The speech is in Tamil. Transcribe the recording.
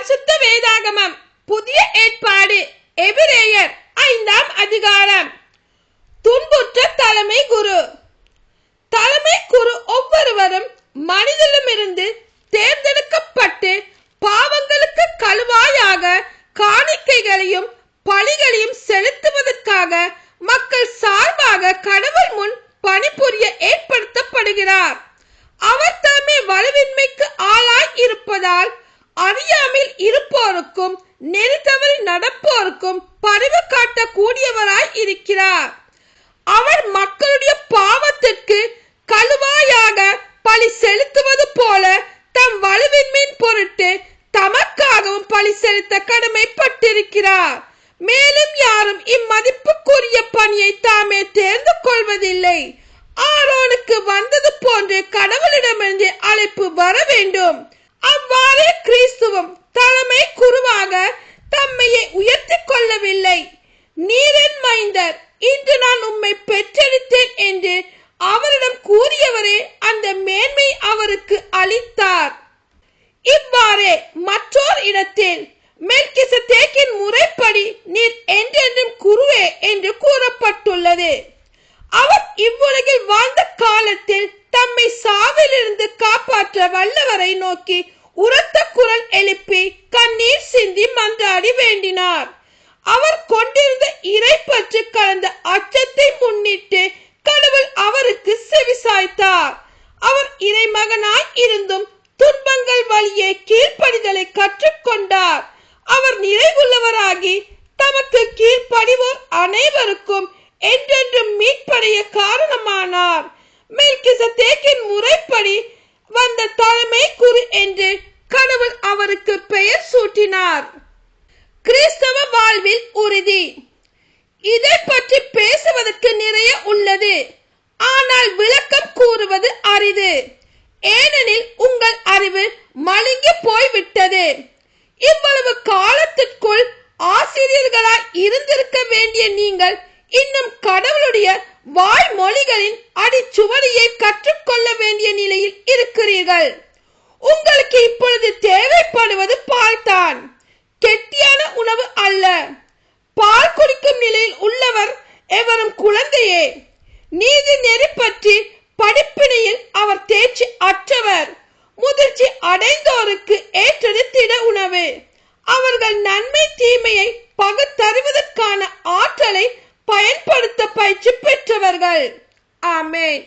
பரிசுத்த வேதாகமம் புதிய ஏற்பாடு எபிரேயர் 5ஆம் அதிகாரம். துன்புற்ற தலைமை குரு. தலைமை குரு ஒவ்வொருவரும் மனிதனிடமிருந்து தேர்ந்தெடுக்கப்பட்டு பாவங்களுக்கு கழுவாயாக காணிக்கைகளையும் பலிகளையும் செலுத்துவதற்காக மக்கள் சார்பாக கடவுள் முன் பணிபுரிய ஏற்படுத்தப்படுகிறார். அவர் தலைமை வலுவின்மைக்கு ஆளாய் இருப்பதால் அறியாமல் இருப்போருக்கும் நெறி தவறி நடப்போருக்கும் பரிவு காட்டக்கூடியவராய் இருக்கிறார். அவர் மக்களுடைய பாவத்திற்கு கழுவாயாக பலி செலுத்துவது போல தம் வலுவின்மையின் பொருட்டு தமக்காகவும் பலி செலுத்த கடமைப்பட்டிருக்கிறார். மேலும் யாரும் இம்மதிப்புக்குரிய பணியை தாமே தேர்ந்து கொள்வதில்லை. ஆரோனுக்கு வந்தது போன்று கடவுளிடமிருந்து அழைப்பு வர வேண்டும். அவ்வாறே கிறிஸ்துவும் தலைமை குருவாக தம்மையை உயர்த்தி கொள்ளவில்லை. நீரின் மைந்தர், இன்று நான் உம்மை பெற்றெடுத்தேன் என்று அவரிடம் கூறியவரே அந்த மேன்மை அவருக்கு அளித்தார். இவ்வாறே மற்றொரு இடத்தில் மெல்கிசதேக்கின் முறைப்படி நீர் என்றென்றும் குருவே என்று கூறப்பட்டுள்ளது. அவர் இவ்வுலகில் வாழ்ந்த காலத்தில் தம்மை சாவிலிருந்து காப்பாற்ற வல்லவரை நோக்கி உரத்த குரல் எழுப்பி கண்ணீர் சிந்தி மன்றாடி வேண்டினார். அவர் கொண்டிருந்த இறை பற்றி கலந்த அச்சத்தை முன்னிட்டு கடவுள் அவருக்கு செவிசாய்த்தார். அவர் இறைமகனாய் இருந்தும் துன்பங்கள் வழியே கீழ்ப்படிதலை கற்றுக்கொண்டார். அவர் நிறைவுள்ளவராகி தமக்கு கீழ்ப்படிவோர் அனைவருக்கும் என்றென்றும் மீட்படைய காரணமானார். மெல்கிசதேக்கின் முறைப்படி வந்த தலைமை குரு என்று கடவுள் அவருக்கு பெயர் சூட்டினார். கிறிஸ்தவ வாழ்வில் உறுதி. இதை பற்றி பேசுவதற்கு நிறைய உள்ளது, ஆனால் விளக்கம் கூறுவது அரிது. ஏனெனில் உங்கள் அறிவு மழுங்கி போய்விட்டது. இவ்வளவு காலத்திற்குள் ஆசிரியர்களாய் இருந்திருக்க வேண்டிய நீங்கள் இன்னும் கடவுளுடைய வாய்மொழிகளின் அடிச்சுவடியை கற்றுக்கொள்ள வேண்டிய நிலையில் இருக்கிறீர்கள். உங்களுக்கு இப்பொழுது தேவைப்படுவது பால் தான், கெட்டியான உணவு அல்ல. பால் குடிக்கும் நிலையில் உள்ளவர் எவரும் குழந்தையே. நீதி நெறி பற்றி படிப்பினையில் அவர் தேர்ச்சி அற்றவர். முதிர்ச்சி அடைந்தோருக்கு ஏற்றது திட உணவு. அவர்கள் நன்மை தீமையை பகுத்தறிவதற்கான ஆற்றலை பயன்படுத்த பயிற்சி பெற்றவர்கள். ஆமென்.